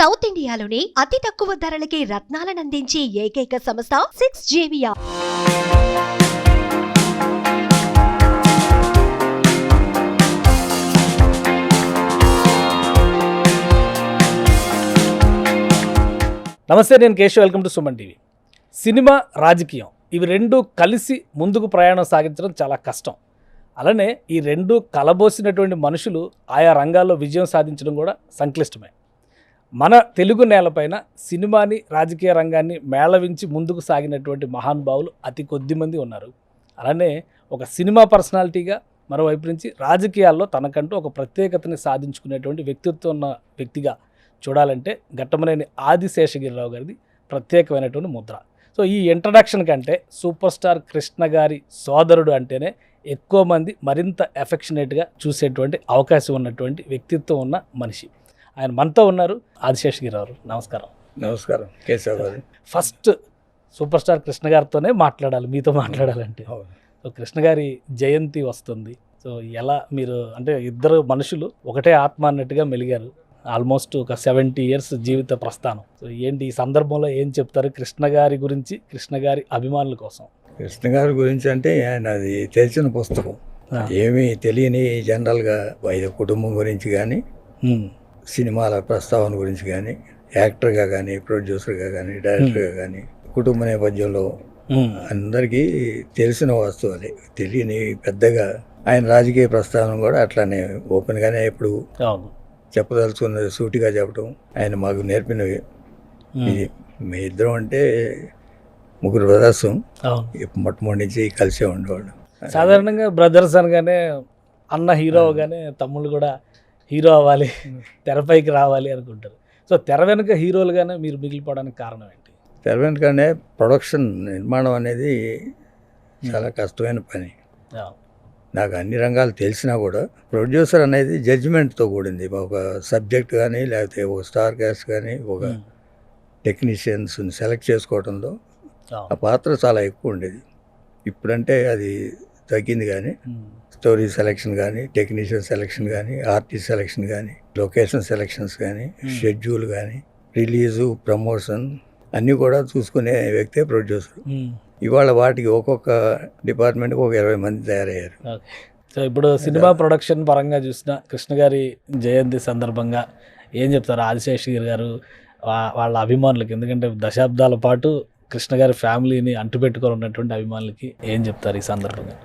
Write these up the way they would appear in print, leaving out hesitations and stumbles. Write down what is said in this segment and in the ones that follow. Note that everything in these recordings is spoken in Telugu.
సౌత్ ఇండియాలోనే అతి తక్కువ ధరలకి రత్నాలనందించే ఏకైక సంస్థ 6JVR. నమస్తే, నేను Keshav. Welcome to Suman TV. Cinema, రాజకీయం ఇవి రెండు కలిసి ముందుకు ప్రయాణం సాగించడం చాలా కష్టం. అలానే ఈ రెండు కలబోసినటువంటి మనుషులు ఆయా రంగాల్లో విజయం సాధించడం కూడా సంక్లిష్టమే. మన తెలుగు నేలపైన సినిమాని, రాజకీయ రంగాన్ని మేళవించి ముందుకు సాగినటువంటి మహానుభావులు అతి కొద్ది మంది ఉన్నారు. అలానే ఒక సినిమా పర్సనాలిటీగా, మరోవైపు నుంచి రాజకీయాల్లో తనకంటూ ఒక ప్రత్యేకతని సాధించుకునేటువంటి వ్యక్తిత్వం ఉన్న వ్యక్తిగా చూడాలంటే ఘట్టమనేని ఆదిశేషగిరిరావు గారిది ప్రత్యేకమైనటువంటి ముద్ర. సో ఈ ఇంట్రడక్షన్ కంటే సూపర్ స్టార్ కృష్ణ గారి సోదరుడు అంటేనే ఎక్కువ మంది మరింత ఎఫెక్షనేట్గా చూసేటువంటి అవకాశం ఉన్నటువంటి వ్యక్తిత్వం ఉన్న మనిషి. ఆయన మనతో ఉన్నారు. ఆదిశేషగిరిరావు, నమస్కారం. నమస్కారం కేశవ్ గారు. ఫస్ట్ సూపర్ స్టార్ కృష్ణ గారితోనే మాట్లాడాలి, మీతో మాట్లాడాలంటే. సో కృష్ణ గారి జయంతి వస్తుంది. సో ఎలా మీరు అంటే ఇద్దరు మనుషులు ఒకటే ఆత్మ అన్నట్టుగా మెలిగారు. ఆల్మోస్ట్ ఒక 70 years జీవిత ప్రస్థానం. సో ఏంటి ఈ సందర్భంలో ఏం చెప్తారు కృష్ణ గారి గురించి, కృష్ణ గారి అభిమానుల కోసం? కృష్ణ గారి గురించి అంటే ఆయన అది తెలిసిన పుస్తకం. ఏమీ తెలియని జనరల్గా వైద్య కుటుంబం గురించి కానీ, సినిమాల ప్రస్తావన గురించి కానీ, యాక్టర్గా కానీ, ప్రొడ్యూసర్గా కానీ, డైరెక్టర్గా కానీ, కుటుంబ నేపథ్యంలో అందరికీ తెలిసిన వస్తువు. అది తెలియని పెద్దగా ఆయన రాజకీయ ప్రస్తావన కూడా అట్లానే ఓపెన్గానే ఎప్పుడు చెప్పదలుచుకున్నది సూటిగా చెప్పడం ఆయన మాకు నేర్పినవి. ఇది మీ ఇద్దరం అంటే ముగ్గురు బ్రదర్స్, మొట్టమొదటి నుంచి కలిసే ఉండేవాళ్ళు. సాధారణంగా బ్రదర్స్ అనగానే అన్న హీరో అవగానే తమ్ముళ్ళు కూడా హీరో అవ్వాలి, తెరపైకి రావాలి అనుకుంటారు. సో తెర వెనుక హీరోలుగానే మీరు మిగిలిపోవడానికి కారణం ఏంటి? తెర వెనుకనే ప్రొడక్షన్, నిర్మాణం అనేది చాలా కష్టమైన పని. నాకు అన్ని రంగాలు తెలిసినా కూడా ప్రొడ్యూసర్ అనేది జడ్జిమెంట్తో కూడింది. ఒక సబ్జెక్ట్ కానీ, లేకపోతే ఒక స్టార్ కాస్ట్ కానీ, ఒక టెక్నీషియన్స్ని సెలెక్ట్ చేసుకోవడంలో ఆ పాత్ర చాలా ఎక్కువ ఉండేది. ఇప్పుడంటే అది తగ్గింది. కానీ స్టోరీ సెలెక్షన్ కానీ, టెక్నీషియన్ సెలెక్షన్ కానీ, ఆర్టిస్ట్ సెలెక్షన్ కానీ, లొకేషన్ సెలెక్షన్స్ కానీ, షెడ్యూల్ కానీ, రిలీజు, ప్రమోషన్ అన్నీ కూడా చూసుకునే వ్యక్తే ప్రొడ్యూసర్. ఇవాళ వాటికి ఒక్కొక్క డిపార్ట్మెంట్కి ఒక 20 మంది తయారయ్యారు. సో ఇప్పుడు సినిమా ప్రొడక్షన్ పరంగా చూసిన కృష్ణ గారి జయంతి సందర్భంగా ఏం చెప్తారు ఆదిశేషగిరి గారు వాళ్ళ అభిమానులకి? ఎందుకంటే దశాబ్దాల పాటు కృష్ణ గారి ఫ్యామిలీని అంటుపెట్టుకొని ఉన్నటువంటి అభిమానులకి ఏం చెప్తారు ఈ సందర్భంగా?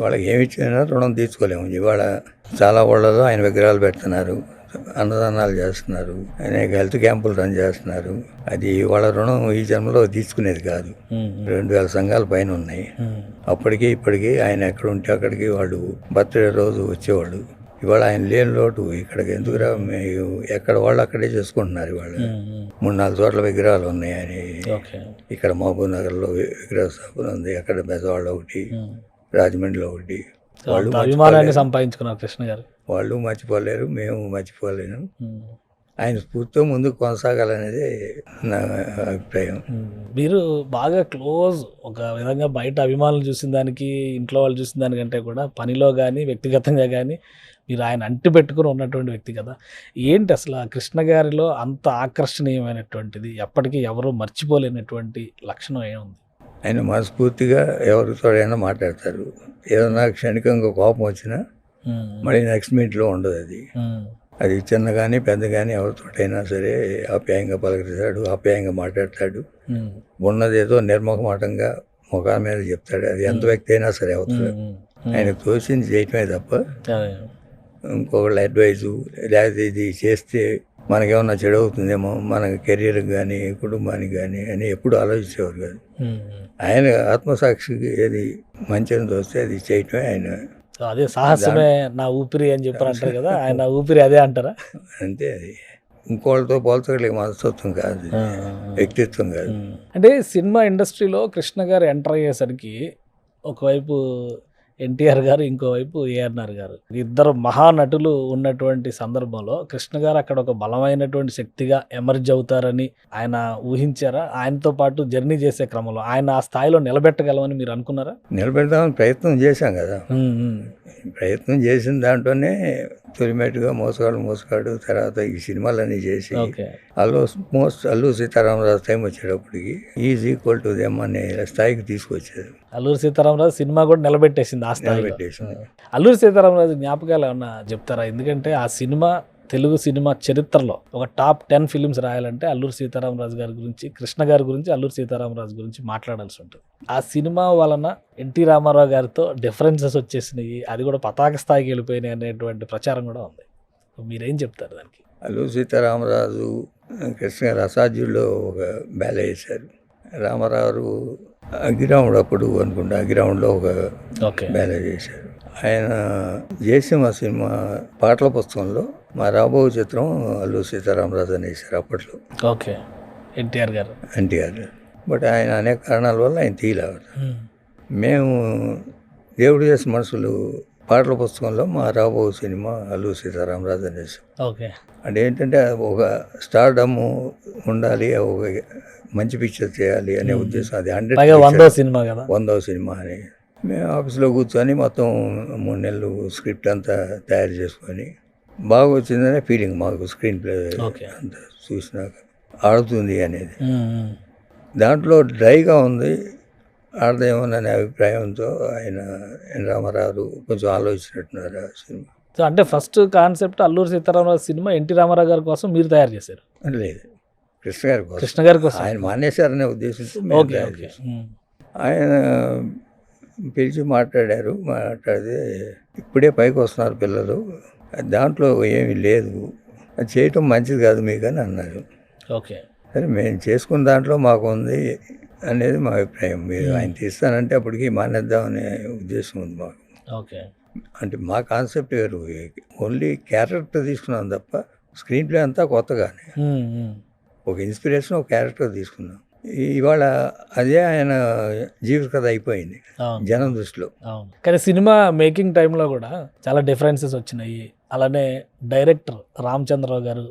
వాళ్ళకి ఏమి ఇచ్చినా రుణం తీసుకోలేము. ఇవాళ చాలా ఊళ్ళలో ఆయన విగ్రహాలు పెడుతున్నారు, అన్నదానాలు చేస్తున్నారు, అనేక హెల్త్ క్యాంపులు రన్ చేస్తున్నారు. అది వాళ్ళ రుణం ఈ జన్మలో తీసుకునేది కాదు. 2000 సంఘాల పైన ఉన్నాయి. అప్పటికి ఇప్పటికీ ఆయన ఎక్కడ ఉంటే అక్కడికి వాళ్ళు బర్త్డే రోజు వచ్చేవాళ్ళు. ఇవాళ ఆయన లేని లోటు ఇక్కడికి ఎందుకురా, ఎక్కడ వాళ్ళు అక్కడే చేసుకుంటున్నారు. ఇవాళ 3-4 చోట్ల విగ్రహాలు ఉన్నాయి. ఆయన ఇక్కడ మహబూబ్ నగర్లో విగ్రహ స్థాపన ఉంది, అక్కడ బెజవాడలో ఒకటి, రాజమండ్రిలో ఒకటి. వాళ్ళు అభిమానాన్ని సంపాదించుకున్నారు కృష్ణ గారు. వాళ్ళు మర్చిపోలేరు, మేము మర్చిపోలేను. ఆయన స్ఫూర్తితో ముందుకు కొనసాగాలనేది నా అభిప్రాయం. మీరు బాగా క్లోజ్, ఒక విధంగా బయట అభిమానులు చూసిన దానికి, ఇంట్లో వాళ్ళు చూసిన దానికంటే కూడా పనిలో కానీ, వ్యక్తిగతంగా కానీ మీరు ఆయన అంటి పెట్టుకుని ఉన్నటువంటి వ్యక్తి కదా. ఏంటి అసలు ఆ కృష్ణ గారిలో అంత ఆకర్షణీయమైనటువంటిది, ఎప్పటికీ ఎవరు మర్చిపోలేనటువంటి లక్షణం ఏముంది? ఆయన మనస్ఫూర్తిగా ఎవరితోడైనా మాట్లాడతారు. ఏదన్నా క్షణికంగా కోపం వచ్చినా మళ్ళీ నెక్స్ట్ మీట్లో ఉండదు. అది చిన్న కానీ పెద్ద కానీ ఎవరితోటైనా సరే ఆప్యాయంగా పలకరిస్తాడు, ఆప్యాయంగా మాట్లాడతాడు. ఉన్నదేదో నిర్మోహమాటంగా ముఖాల మీద చెప్తాడు. అది ఎంత వ్యక్తి అయినా సరే అవుతాడు. ఆయన తోచింది చేయటమే తప్ప ఇంకొకళ్ళ అడ్వైజు లేకపోతే ఇది చేస్తే మనకేమన్నా చెడు అవుతుందేమో, మన కెరీర్కి కానీ, కుటుంబానికి కానీ అని ఎప్పుడు ఆలోచించేవారు కాదు. ఆయన ఆత్మసాక్షికి ఏది మంచిని తోస్తే అది చేయటమే ఆయన. అదే సాహసమే నా ఊపిరి అని చెప్పారు అంటారు కదా, ఆయన ఊపిరి అదే అంటారా? అంతే. అది ఇంకోళ్ళతో పోల్చగలిగే మనస్తత్వం కాదు, వ్యక్తిత్వం కాదు. అంటే సినిమా ఇండస్ట్రీలో కృష్ణ గారు ఎంటర్ అయ్యేసరికి ఒకవైపు ఎన్టీఆర్ గారు, ఇంకోవైపు ఏఆర్ఆర్ గారు, ఇద్దరు మహానటులు ఉన్నటువంటి సందర్భంలో కృష్ణ గారు అక్కడ ఒక బలమైనటువంటి శక్తిగా ఎమర్జ్ అవుతారని ఆయన ఊహించారా? ఆయనతో పాటు జర్నీ చేసే క్రమంలో ఆయన ఆ స్థాయిలో నిలబెట్టగలమని మీరు అనుకున్నారా? నిలబెడదామని ప్రయత్నం చేశాం కదా. ప్రయత్నం చేసిన దాంట్లోనే తొలిమెట్టుగా మోసగాడు తర్వాత ఈ సినిమాలన్నీ చేసి ఓకే. అల్లు సీతారామరాజు టైం వచ్చేటప్పటికి ఈజ్ ఈక్వల్ టు దెమ్ అనే స్థాయికి తీసుకొచ్చారు. అల్లూరి సీతారామరాజు సినిమా కూడా నిలబెట్టేసింది ఆ స్థాయిలో. నిలబెట్టేసింది. అల్లూరి సీతారామరాజు జ్ఞాపకాలు ఏమన్నా చెప్తారా? ఎందుకంటే ఆ సినిమా తెలుగు సినిమా చరిత్రలో ఒక టాప్ 10 ఫిలిమ్స్ రాయాలంటే అల్లూరి సీతారామరాజు గారి గురించి, కృష్ణ గారి గురించి, అల్లూరి సీతారామరాజు గురించి మాట్లాడాల్సి ఉంటుంది. ఆ సినిమా వలన ఎన్టీ రామారావు గారితో డిఫరెన్సెస్ వచ్చేసినాయి, అది కూడా పతాక స్థాయికి వెళ్ళిపోయినాయి అనేటువంటి ప్రచారం కూడా ఉంది. మీరేం చెప్తారు దానికి? అల్లు సీతారామరాజు కృష్ణ గారు అసాధ్యుల్లో ఒక బ్యాల వేశారు. రామారావు అగ్గిరాముడు అప్పుడు అనుకుంటా అగ్గిరాముడులో ఒక ఓకే. బ్యాల చేశారు. ఆయన జయసింహ సినిమా పాటల పుస్తకంలో మా రాబో చిత్రం అల్లు సీతారామరాజు అని వేశారు అప్పట్లో. ఓకే. ఎన్టీఆర్ గారు. బట్ ఆయన అనేక కారణాల వల్ల ఆయన తీయలేవారు. మేము దేవుడు చేసిన మనుషులు పాటల పుస్తకంలో మా రాబో సినిమా అల్లు సీతారామరాజు అని వేసాం. ఓకే. అంటే ఏంటంటే ఒక స్టార్డమ్ ఉండాలి, ఒక మంచి పిక్చర్ చేయాలి అనే ఉద్దేశం. అది 100వ సినిమా కదా, 100వ సినిమా అని మేము ఆఫీస్లో కూర్చొని మొత్తం 3 నెలలు స్క్రిప్ట్ అంతా తయారు చేసుకొని బాగా వచ్చిందనే ఫీలింగ్ మాకు. స్క్రీన్ ప్లే అంతా చూసినాక ఆడుతుంది అనేది. దాంట్లో డ్రైగా ఉంది, ఆడదేమోననే అభిప్రాయంతో ఆయన ఎన్ రామారావు కొంచెం ఆలోచించినట్టున్నారు ఆ సినిమా. సో అంటే first concept Alluri Sitaramaraju cinema NT Ramarao గారి కోసం మీరు తయారు చేశారు? లేదు, కృష్ణ గారి కోసం. ఆయన మానేశారనే ఉద్దేశంతో మేము తయారు చేశాం. ఆయన పిలిచి మాట్లాడితే ఇప్పుడే పైకి వస్తున్నారు పిల్లలు, దాంట్లో ఏమీ లేదు, అది చేయటం మంచిది కాదు మీకు అని అన్నారు. ఓకే. సరే మేము చేసుకున్న దాంట్లో మాకు ఉంది అనేది మా అభిప్రాయం. మీరు ఆయన తీస్తానంటే అప్పటికి మానేద్దామనే ఉద్దేశం ఉంది మాకు. ఓకే. అంటే మా కాన్సెప్ట్ వేరు, ఓన్లీ క్యారెక్టర్ తీసుకున్నాం తప్ప స్క్రీన్ ప్లే అంతా కొత్తగానే. ఒక ఇన్స్పిరేషన్, ఒక క్యారెక్టర్ తీసుకున్నాం. ఇవాళ అదే ఆయన జీవిత కథ అయిపోయింది జనం దృష్టిలో. కానీ సినిమా మేకింగ్ టైంలో కూడా చాలా డిఫరెన్సెస్ వచ్చినాయి. అలానే డైరెక్టర్ రామచంద్రరావు గారు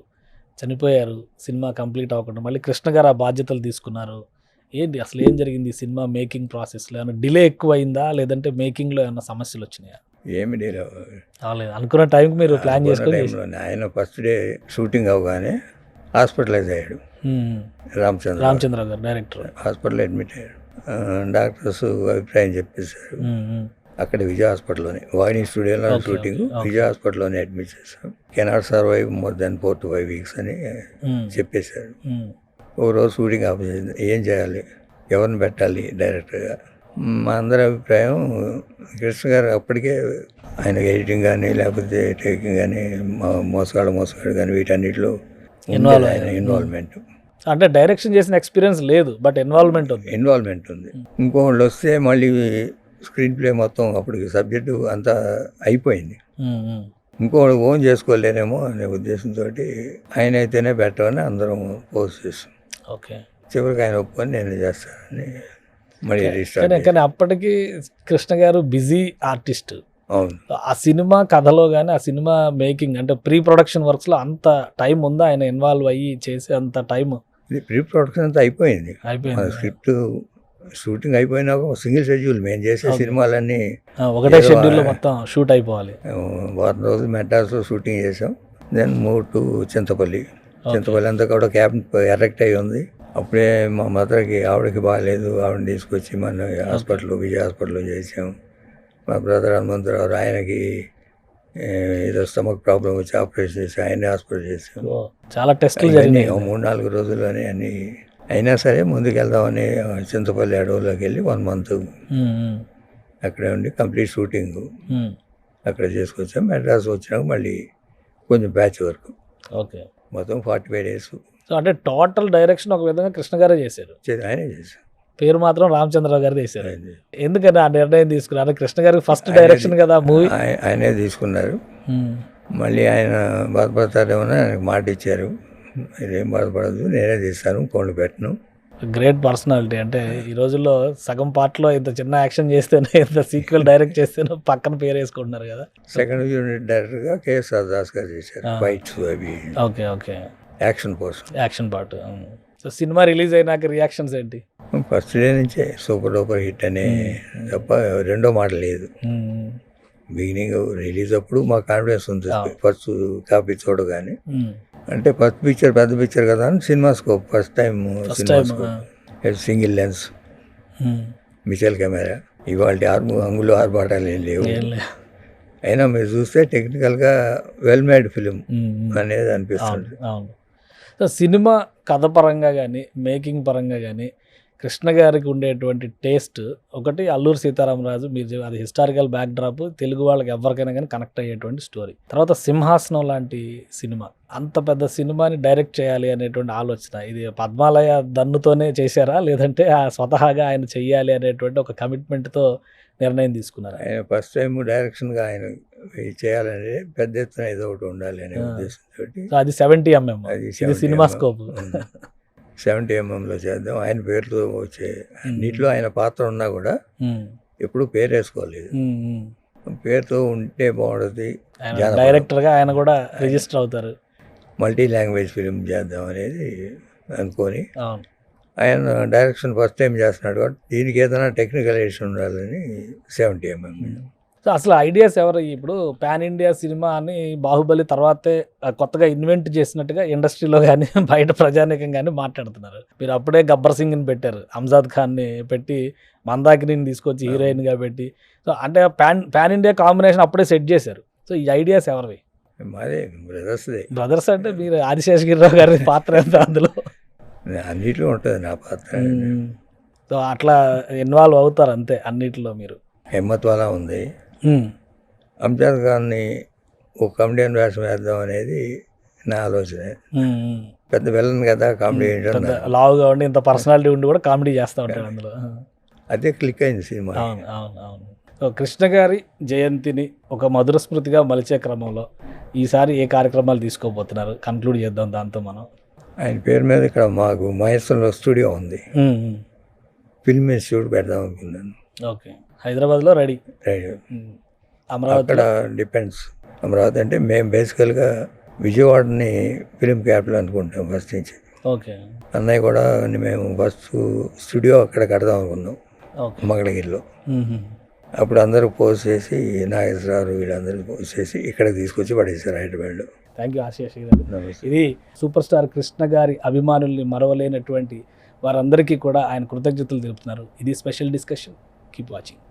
చనిపోయారు, సినిమా కంప్లీట్ అవ్వకుండా. మళ్ళీ కృష్ణ గారు ఆ బాధ్యతలు తీసుకున్నారు. ఏంటి అసలు ఏం జరిగింది సినిమా మేకింగ్ ప్రాసెస్లో? ఏమైనా డిలే ఎక్కువైందా, లేదంటే మేకింగ్లో ఏమైనా సమస్యలు వచ్చినాయా? ఏమి డిలే అవ్వలేదు. అనుకున్న టైంకి మీరు ప్లాన్ చేసుకుని. ఆయన ఫస్ట్ డే షూటింగ్ అవగానే హాస్పిటలైజ్ అయ్యాడు రామచంద్రరావు గారు, డైరెక్టర్. హాస్పిటల్ అడ్మిట్ అయ్యాడు. డాక్టర్స్ అభిప్రాయం చెప్పేశారు. అక్కడ విజయ హాస్పిటల్లోనే, వాయిని స్టూడియోలో షూటింగ్ విజయ హాస్పిటల్లోనే అడ్మిట్ చేశారు. Cannot survive more than 4 to 5 weeks అని చెప్పేశారు. ఒక రోజు షూటింగ్ ఆపేసింది. ఏం చేయాలి, ఎవరిని పెట్టాలి డైరెక్టర్గా? మా అందరి అభిప్రాయం కృష్ణ గారు అప్పటికే ఆయన ఎడిటింగ్ కానీ లేకపోతే టేకింగ్ కానీ మోసగాడు కానీ వీటన్నిటిలో ఇన్వాల్వ్మెంట్. అంటే డైరెక్షన్ చేసిన ఎక్స్పీరియన్స్ లేదు, బట్ ఇన్వాల్వ్మెంట్ ఉంది. ఇంకోళ్ళు వస్తే మళ్ళీ స్క్రీన్ ప్లే మొత్తం అప్పటికి సబ్జెక్టు అంతా అయిపోయింది, ఇంకోళ్ళు ఓన్ చేసుకోలేనేమో అనే ఉద్దేశంతో ఆయన అయితేనే బెటర్ అని అందరం పోస్ట్ చేస్తాం. ఓకే. చివరికి ఆయన ఒప్పుకొని నేను చేస్తానని మళ్ళీ రీస్టార్ట్. కానీ అప్పటికి కృష్ణ గారు బిజీ ఆర్టిస్ట్. అవును. ఆ సినిమా కథలో కానీ ఆ సినిమా మేకింగ్ అంటే ప్రీ ప్రొడక్షన్ వర్క్స్లో అంత టైం ఉందా ఆయన ఇన్వాల్వ్ అయ్యి చేసే అంత టైం? ప్రీ ప్రొడక్షన్ అంతా అయిపోయింది. స్క్రిప్ట్ షూటింగ్ అయిపోయినాక సింగిల్ షెడ్యూల్ మేము చేసే సినిమాలన్నీ ఒకటే షెడ్యూల్లో మొత్తం షూట్ అయిపోవాలి. 1 రోజు మెడ్రాస్లో షూటింగ్ చేసాం. దెన్ మూవ్ టు చింతపల్లి అంతా కూడా క్యాబిన్ ఎరెక్ట్ అయి ఉంది. అప్పుడే మా మదర్కి ఆవిడకి బాగాలేదు, ఆవిడని తీసుకొచ్చి మన విజయ హాస్పిటల్లో చేసాం. మా బ్రదర్ హనుమంతరావు ఆయనకి ఏదో స్టమక్ ప్రాబ్లం వచ్చి ఆపరేషన్ చేసి ఆయన్ని హాస్పిటల్ చేసాం. చాలా టెస్టులు జరిగినాయి 3-4 రోజుల్లోనే అన్నీ. అయినా సరే ముందుకెళ్దామని చింతపల్లి అడవుల్లోకి వెళ్ళి 1 month అక్కడే ఉండి కంప్లీట్ షూటింగ్ అక్కడ చేసుకొచ్చాం. మెడ్రాస్ వచ్చినాక మళ్ళీ కొంచెం ప్యాచ్ వర్క్. ఓకే. మొత్తం 45 days. సో అంటే టోటల్ డైరెక్షన్ ఒక విధంగా కృష్ణ గారే చేశారు, ఆయనే చేశారు. పేరు మాత్రం రామచంద్రరావు గారు చేశారు. ఎందుకని ఆ నిర్ణయం తీసుకున్నారు? కృష్ణ గారికి ఫస్ట్ డైరెక్షన్ కదా మూవీ, ఆయనే తీసుకున్నారు. మళ్ళీ ఆయన బాధపడతారేమో ఆయనకు మాట ఇచ్చారు, మీరేం బాధపడదు నేనే తీస్తాను, కోళ్ళు పెట్టను. Great personality. అంటే ఈ రోజుల్లో సగం పార్ట్లో ఇంత చిన్న యాక్షన్ చేస్తేనే, ఇంత సీక్వెల్ డైరెక్ట్ చేస్తేనే పక్కన పేరు వేసుకుంటున్నారు కదా. సెకండ్ యూనిట్ డైరెక్టర్గా కేఎస్ఆర్ దాస్ గారు చేశారు. ఫైట్స్ అవి. Okay. Action part. So cinema release అయినాక రియాక్షన్స్ ఏంటి? ఫస్ట్ డే నుంచే సూపర్ డూపర్ హిట్ అనే తప్ప రెండో మాట లేదు. బిగినింగ్ రిలీజ్ అప్పుడు మా కాన్ఫిడెన్స్ ఉంది ఫస్ట్ కాపీ చూడగానే. ఉమ్. అంటే ఫస్ట్ పిక్చర్ పెద్ద పిక్చర్ కదా అని cinema scope first time first cinema time scope single lens Mitchell camera. ఇవాళ అంగులు ఆర్భాటాలు ఏం లేవు. అయినా మీరు చూస్తే టెక్నికల్గా వెల్ మేడ్ ఫిలిం అనేది అనిపిస్తుంది. అవును. సో సినిమా కథ పరంగా కానీ మేకింగ్ పరంగా కానీ కృష్ణ గారికి ఉండేటువంటి టేస్ట్ ఒకటి అల్లూరి సీతారామరాజు, మీరు అది హిస్టారికల్ బ్యాక్డ్రాప్, తెలుగు వాళ్ళకి ఎవరికైనా కానీ కనెక్ట్ అయ్యేటువంటి స్టోరీ. తర్వాత సింహాసనం లాంటి సినిమా, అంత పెద్ద సినిమాని డైరెక్ట్ చేయాలి అనేటువంటి ఆలోచన, ఇది పద్మాలయ దన్నుతోనే చేశారా లేదంటే స్వతహాగా ఆయన చెయ్యాలి అనేటువంటి ఒక కమిట్మెంట్తో నిర్ణయం తీసుకున్నారు? ఆయన ఫస్ట్ టైం డైరెక్షన్గా ఆయన చేయాలని పెద్ద ఎత్తున ఏదో ఒకటి ఉండాలి అనే ఉద్దేశంతో అది 70mm, ఇది సినిమా స్కోప్ 70mmలో చేద్దాం. ఆయన పేరుతో వచ్చే అన్నిట్లో ఆయన పాత్ర ఉన్నా కూడా ఎప్పుడు పేరు వేసుకోలేదు. పేరుతో ఉంటే బాగుంటుంది. డైరెక్టర్గా ఆయన కూడా రిజిస్టర్ అవుతారు. మల్టీ లాంగ్వేజ్ ఫిలిం చేద్దాం అనేది అనుకొని ఆయన డైరెక్షన్ ఫస్ట్ టైం చేస్తున్నాడు కాబట్టి దీనికి ఏదైనా టెక్నికల్ ఎడిషన్ ఉండాలని 70mm. సో అసలు ఐడియాస్ ఎవరు? ఇప్పుడు పాన్ ఇండియా సినిమా అని బాహుబలి తర్వాతే కొత్తగా ఇన్వెంట్ చేసినట్టుగా ఇండస్ట్రీలో కానీ బయట ప్రజానీకం కానీ మాట్లాడుతున్నారు. మీరు అప్పుడే గబ్బర్ సింగ్ని పెట్టారు, అంజాద్ ఖాన్ని పెట్టి మందాకిని తీసుకొచ్చి హీరోయిన్గా పెట్టి, సో అంటే పాన్ ఇండియా కాంబినేషన్ అప్పుడే సెట్ చేశారు. సో ఈ ఐడియాస్ ఎవరివి? మాదే బ్రదర్స్ అంటే మీరు ఆదిశేషగిరిరావు గారి పాత్ర ఎంత అందులో? అన్నిట్లో ఉంటుంది నా పాత్ర. సో అట్లా ఇన్వాల్వ్ అవుతారు అంతే అన్నిటిలో మీరు. హిమ్మత్ వాలా ఉంది. అంజాద్ ఖాన్ని ఒక కమెడియన్ వేషం వేద్దాం అనేది నా ఆలోచన. పెద్ద విలన్ కదా, కామెడీ లావుగా ఉండి ఇంత పర్సనాలిటీ ఉండి కూడా కామెడీ చేస్తూ ఉంటాడు అందులో. అదే క్లిక్ అయింది సినిమా. అవును. సో కృష్ణ గారి జయంతిని ఒక మధుర స్మృతిగా మలిచే క్రమంలో ఈసారి ఏ కార్యక్రమాలు తీసుకోబోతున్నారు? కన్క్లూడ్ చేద్దాం దాంతో మనం. ఆయన పేరు మీద ఇక్కడ మాకు మహేశ్వరంలో స్టూడియో ఉంది, ఫిల్మ్ ఇన్స్టిట్యూట్ పెడదాం అనుకున్నాను. ఓకే, హైదరాబాద్లో రెడీ. అమరావతి అక్కడ డిపెండ్స్. అమరావతి అంటే మేము బేసికల్గా విజయవాడని ఫిలిం క్యాపిటల్ అనుకుంటాం ఫస్ట్ నుంచి. ఓకే. అన్నయ్య కూడా మేము ఫస్ట్ స్టూడియో అక్కడ కడదాం అనుకున్నాం మంగళగిరిలో. అప్పుడు అందరూ పోస్ట్ చేసి నాగేశ్వరరావు వీళ్ళందరూ పోస్ట్ చేసి ఇక్కడ తీసుకొచ్చి పడేశారు హైదరాబాద్లో. థ్యాంక్ యూ ఆశీష్ గారు. ఇది సూపర్ స్టార్ కృష్ణ గారి అభిమానుల్ని మరవలేనటువంటి వారందరికీ కూడా ఆయన కృతజ్ఞతలు తెలుపుతున్నారు. ఇది స్పెషల్ డిస్కషన్. Keep watching.